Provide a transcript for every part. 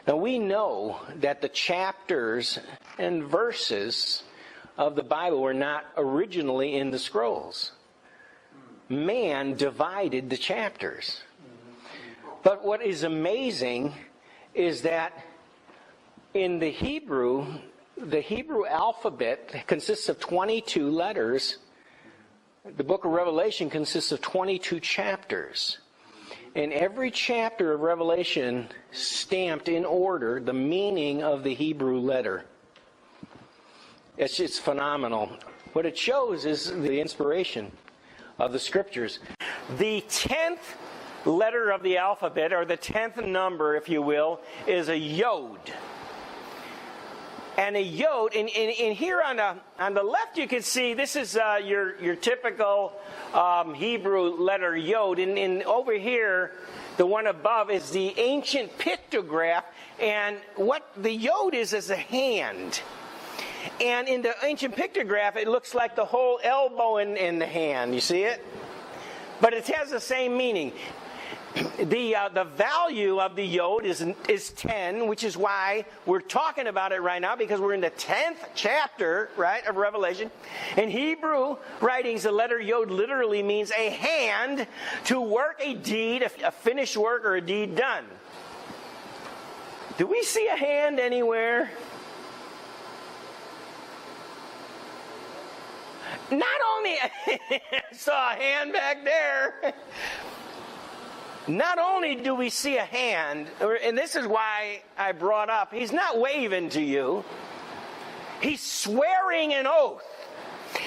Now we know that the chapters and verses of the Bible were not originally in the scrolls. Man divided the chapters. But what is amazing is that in the Hebrew alphabet consists of 22 letters. The book of Revelation consists of 22 chapters. And every chapter of Revelation stamped in order the meaning of the Hebrew letter. It's just phenomenal. What it shows is the inspiration of the Scriptures. The 10th letter of the alphabet, or the 10th number, if you will, is a yod. And a yod, and here on the left you can see this is your typical Hebrew letter yod. And over here, the one above is the ancient pictograph. And what the yod is a hand. And in the ancient pictograph, it looks like the whole elbow in the hand. You see it? But it has the same meaning. The value of the yod is 10, which is why we're talking about it right now, because we're in the 10th chapter, right, of Revelation. In Hebrew writings, the letter yod literally means a hand to work a deed, a finished work or a deed done. Do we see a hand anywhere? Not only saw a hand back there. Not only do we see a hand, and this is why I brought up, he's not waving to you. He's swearing an oath.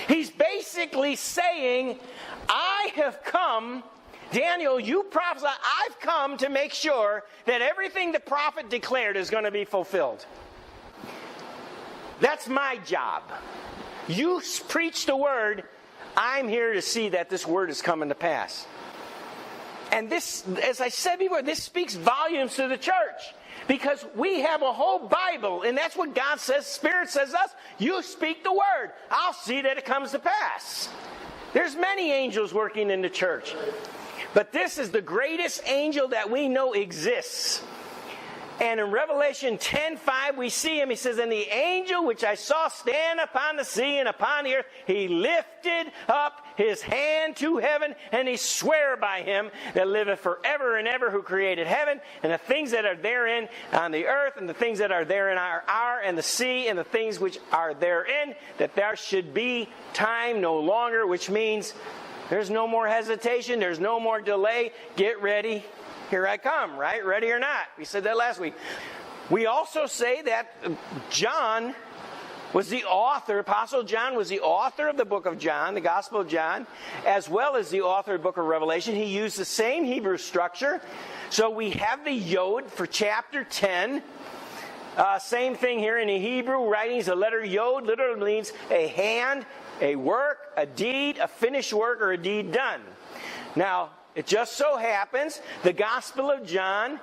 He's basically saying, I have come, Daniel, you prophesy, I've come to make sure that everything the prophet declared is going to be fulfilled. That's my job. You preach the word, I'm here to see that this word is coming to pass. And this, as I said before, this speaks volumes to the church. Because we have a whole Bible, and that's what God says, Spirit says us. You speak the word. I'll see that it comes to pass. There's many angels working in the church. But this is the greatest angel that we know exists. And in Revelation 10:5, we see him. He says, and the angel which I saw stand upon the sea and upon the earth, he lifted up his hand to heaven, and he sware by him that liveth forever and ever, who created heaven, and the things that are therein on the earth, and the things that are therein are, and the sea, and the things which are therein, that there should be time no longer, which means there's no more hesitation, there's no more delay. Get ready. Here I come, right? Ready or not? We said that last week. We also say that John was the author, Apostle John was the author of the book of John, the Gospel of John, as well as the author of the book of Revelation. He used the same Hebrew structure. So we have the yod for chapter 10. Same thing here in the Hebrew writings. The letter yod literally means a hand, a work, a deed, a finished work, or a deed done. Now, it just so happens the Gospel of John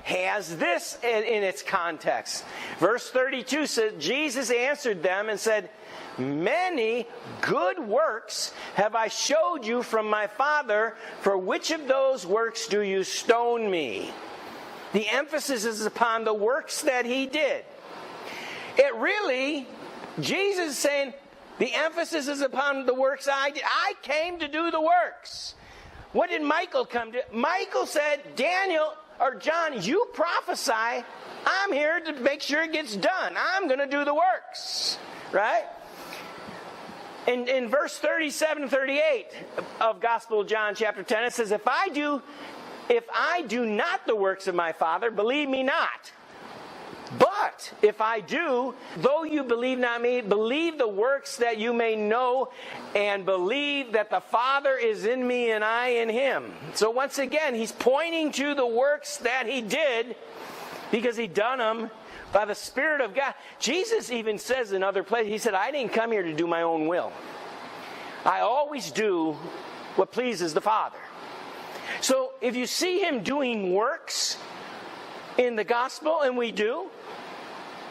has this in its context. Verse 32 says, Jesus answered them and said, many good works have I showed you from my Father. For which of those works do you stone me? The emphasis is upon the works that he did. It really, Jesus is saying, the emphasis is upon the works I did. I came to do the works. What did Michael come to? Michael said, Daniel, or John, you prophesy. I'm here to make sure it gets done. I'm going to do the works. Right? In verse 37 and 38 of Gospel of John chapter 10, it says, If I do not the works of my Father, believe me not. But if I do, though you believe not me, believe the works that you may know, and believe that the Father is in me and I in him. So once again, he's pointing to the works that he did, because he done them by the Spirit of God. Jesus even says in other places, he said, I didn't come here to do my own will. I always do what pleases the Father. So if you see him doing works in the gospel, and we do,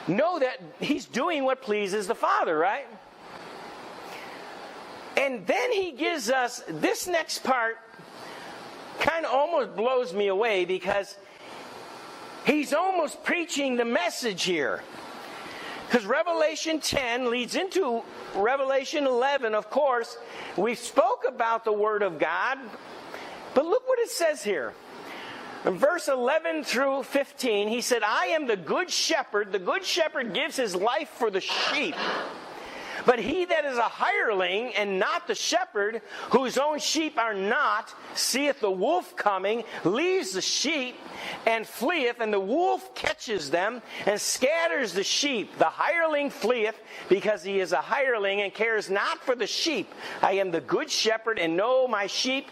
know that he's doing what pleases the Father, right? And then he gives us this next part, kind of almost blows me away, because He's almost preaching the message here. Because Revelation 10 leads into Revelation 11, of course. We spoke about the Word of God. But look what it says here. In verse 11 through 15, he said, I am the good shepherd. The good shepherd gives his life for the sheep. But he that is a hireling and not the shepherd, whose own sheep are not, seeth the wolf coming, leaves the sheep, and fleeth, and the wolf catches them, and scatters the sheep. The hireling fleeth, because he is a hireling, and cares not for the sheep. I am the good shepherd, and know my sheep.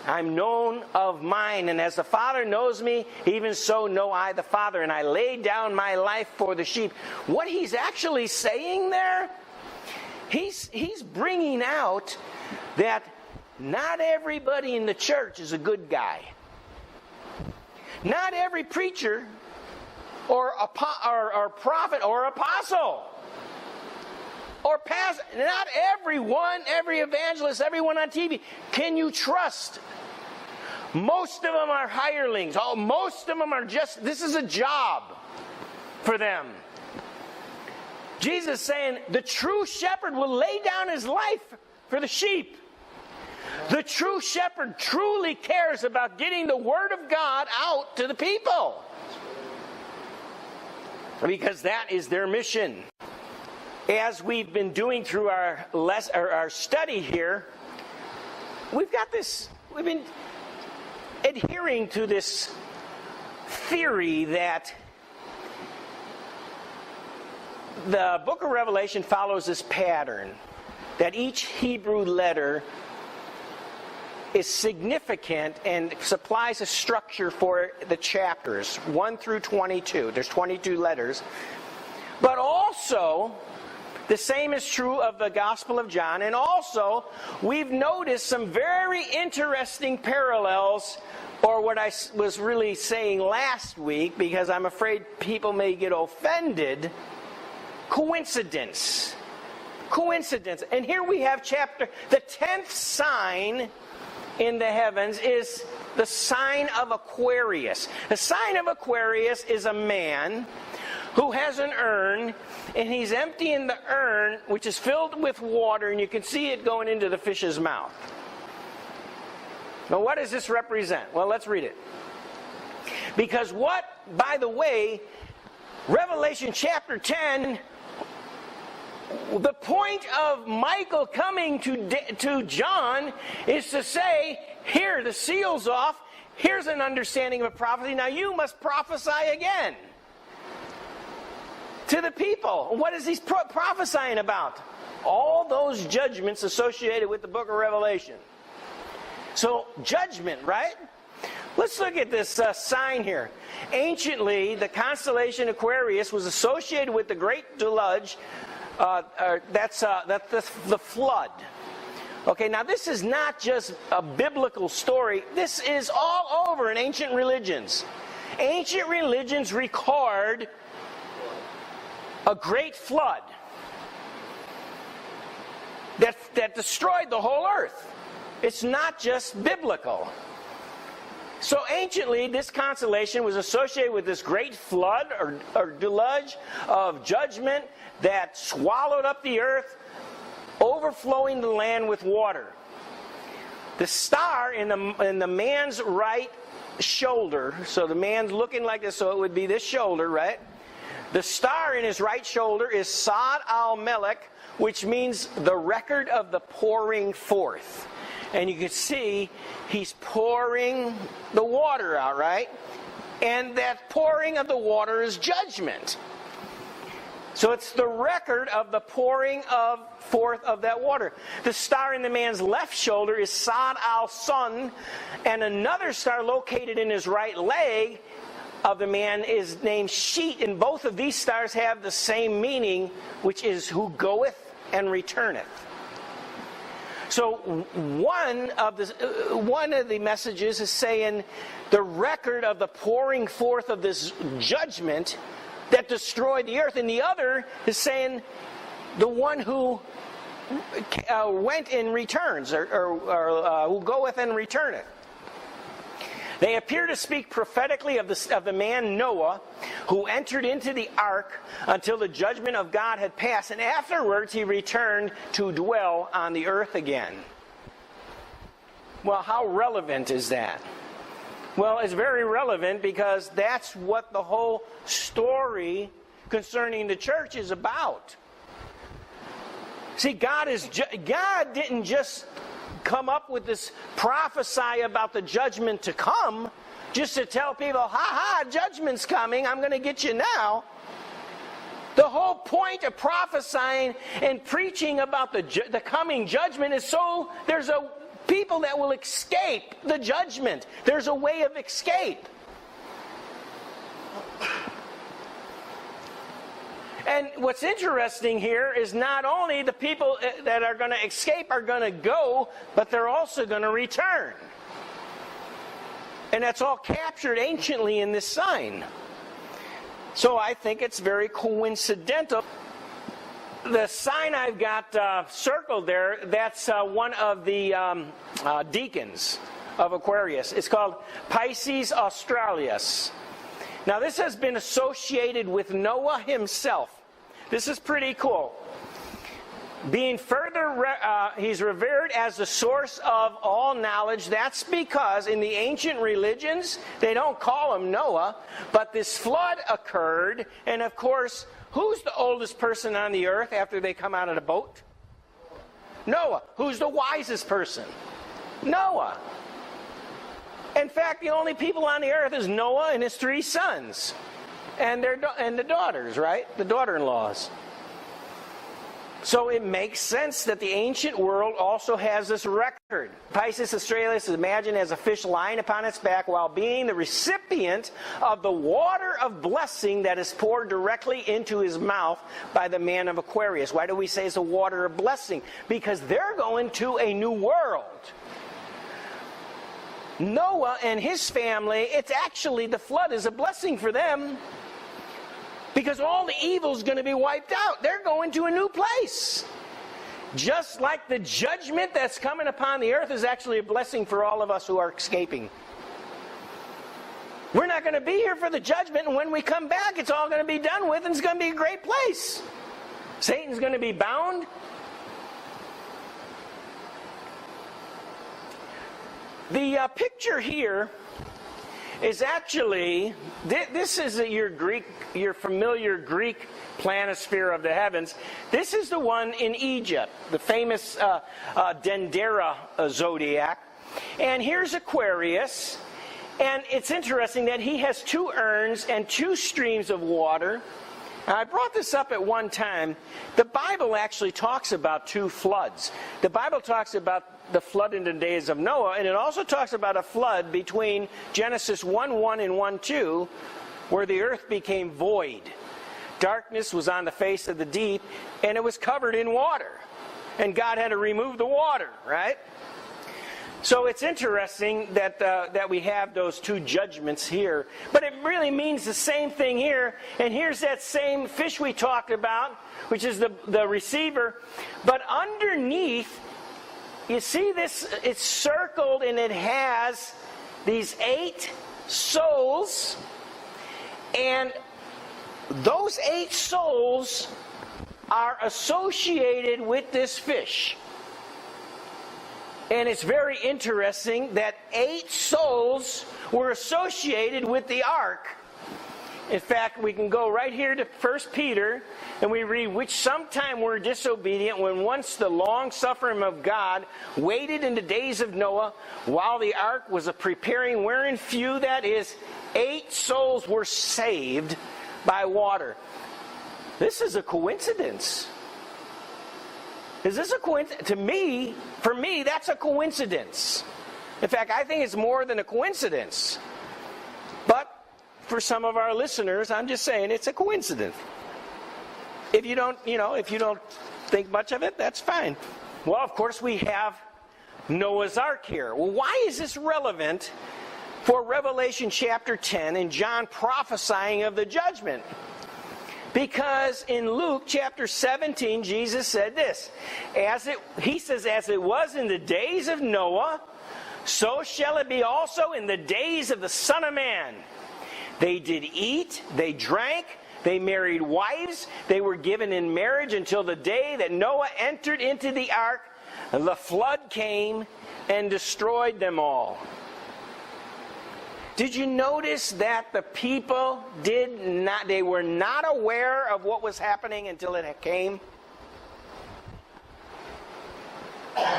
I'm known of mine, and as the Father knows me, even so know I the Father, and I lay down my life for the sheep. What he's actually saying there, he's bringing out that not everybody in the church is a good guy. Not every preacher or prophet or apostle or pastor, not everyone, every evangelist, everyone on TV can you trust. Most of them are hirelings. Most of them are just, this is a job for them. Jesus is saying the true shepherd will lay down his life for the sheep. The true shepherd truly cares about getting the Word of God out to the people. Because that is their mission. As we've been doing through our study here, we've been adhering to this theory that the book of Revelation follows this pattern, that each Hebrew letter is significant and supplies a structure for the chapters, 1 through 22. There's 22 letters. But also, the same is true of the Gospel of John. And also, we've noticed some very interesting parallels, or what I was really saying last week, because I'm afraid people may get offended, coincidence. And here we have the 10th sign in the heavens is the sign of Aquarius. The sign of Aquarius is a man who has an urn, and he's emptying the urn, which is filled with water, and you can see it going into the fish's mouth. Now, what does this represent? Well, let's read it. Because by the way, Revelation chapter 10, the point of Michael coming to John is to say, here, the seal's off, here's an understanding of a prophecy, now you must prophesy again to the people. What is he prophesying about? All those judgments associated with the book of Revelation. So, judgment, right? Let's look at this sign here. Anciently, the constellation Aquarius was associated with the great deluge. That's the flood. Okay, now this is not just a biblical story. This is all over in ancient religions. Ancient religions record a great flood that destroyed the whole earth. It's not just biblical. So anciently, this constellation was associated with this great flood or deluge of judgment that swallowed up the earth, overflowing the land with water. The star in the man's right shoulder, so the man's looking like this, so it would be this shoulder, right? The star in his right shoulder is Sod al-Melech, which means the record of the pouring forth. And you can see he's pouring the water out, right? And that pouring of the water is judgment. So it's the record of the pouring forth of that water. The star in the man's left shoulder is Sod al-Sun, and another star located in his right leg of the man is named Sheet, and both of these stars have the same meaning, which is who goeth and returneth. So one of the messages is saying the record of the pouring forth of this judgment that destroyed the earth, and the other is saying the one who went and returns, or who goeth and returneth. They appear to speak prophetically of the man Noah, who entered into the ark until the judgment of God had passed, and afterwards he returned to dwell on the earth again. Well, how relevant is that? Well, it's very relevant because that's what the whole story concerning the church is about. See, God didn't just come up with this prophecy about the judgment to come just to tell people, ha, judgment's coming, I'm going to get you now. The whole point of prophesying and preaching about the coming judgment is so there's people that will escape the judgment. There's a way of escape. And what's interesting here is not only the people that are going to escape are going to go, but they're also going to return. And that's all captured anciently in this sign. So I think it's very coincidental. The sign I've got circled there, that's one of the deacons of Aquarius. It's called Pisces Australis. Now this has been associated with Noah himself. This is pretty cool. Being further, he's revered as the source of all knowledge. That's because in the ancient religions, they don't call him Noah, but this flood occurred, and of course, who's the oldest person on the earth after they come out of the boat? Noah. Who's the wisest person? Noah. In fact, the only people on the earth is Noah and his 3 sons. And the daughters, right? The daughter-in-laws. So it makes sense that the ancient world also has this record. Pisces Australis is imagined as a fish lying upon its back while being the recipient of the water of blessing that is poured directly into his mouth by the man of Aquarius. Why do we say it's a water of blessing? Because they're going to a new world. Noah and his family, it's actually, the flood is a blessing for them. Because all the evil is going to be wiped out. They're going to a new place. Just like the judgment that's coming upon the earth is actually a blessing for all of us who are escaping. We're not going to be here for the judgment, and when we come back, it's all going to be done with, and it's going to be a great place. Satan's going to be bound. The picture here is actually, this is your familiar Greek planisphere of the heavens. This is the one in Egypt, the famous Dendera zodiac. And here's Aquarius. And it's interesting that he has 2 urns and 2 streams of water. Now, I brought this up at one time. The Bible actually talks about 2 floods. The Bible talks about the flood in the days of Noah, and it also talks about a flood between Genesis 1:1 and 1:2, where the earth became void. Darkness was on the face of the deep, and it was covered in water. And God had to remove the water, right? So it's interesting that we have those 2 judgments here. But it really means the same thing here. And here's that same fish we talked about, which is the receiver. But underneath, you see this, it's circled and it has these 8 souls. And those 8 souls are associated with this fish. And it's very interesting that 8 souls were associated with the ark. In fact, we can go right here to 1 Peter, and we read, which sometime were disobedient when once the long-suffering of God waited in the days of Noah while the ark was a preparing, wherein few, that is, 8 souls were saved by water. This is a coincidence. Is this a coincidence? For me, that's a coincidence. In fact, I think it's more than a coincidence. But for some of our listeners, I'm just saying it's a coincidence. If you don't think much of it, that's fine. Well, of course, we have Noah's Ark here. Well, why is this relevant for Revelation chapter 10 and John prophesying of the judgment? Because in Luke chapter 17, Jesus said this. He says, as it was in the days of Noah, So shall it be also in the days of the Son of Man. They did eat, they drank, they married wives, they were given in marriage until the day that Noah entered into the ark. The flood came and destroyed them all. Did you notice that the people they were not aware of what was happening until it came?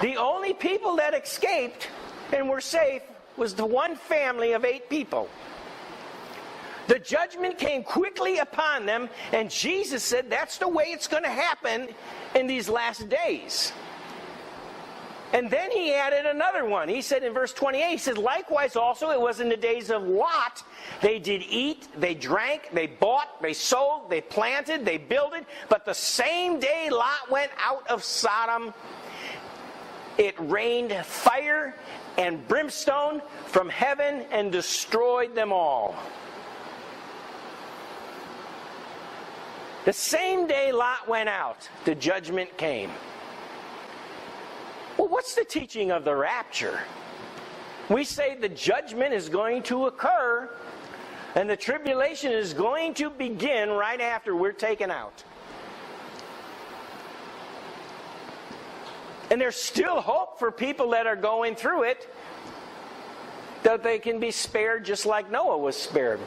The only people that escaped and were safe was the one family of 8 people. The judgment came quickly upon them, and Jesus said that's the way it's going to happen in these last days. And then he added another one. He said in verse 28, he said, likewise also it was in the days of Lot. They did eat, they drank, they bought, they sold, they planted, they builded. But the same day Lot went out of Sodom, it rained fire and brimstone from heaven and destroyed them all. The same day Lot went out, the judgment came. Well, what's the teaching of the rapture? We say the judgment is going to occur and the tribulation is going to begin right after we're taken out. And there's still hope for people that are going through it, that they can be spared just like Noah was spared.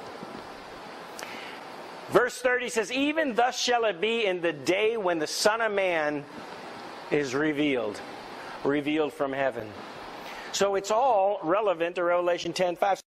Verse 30 says, even thus shall it be in the day when the Son of Man is revealed from heaven. So it's all relevant to Revelation 10:5.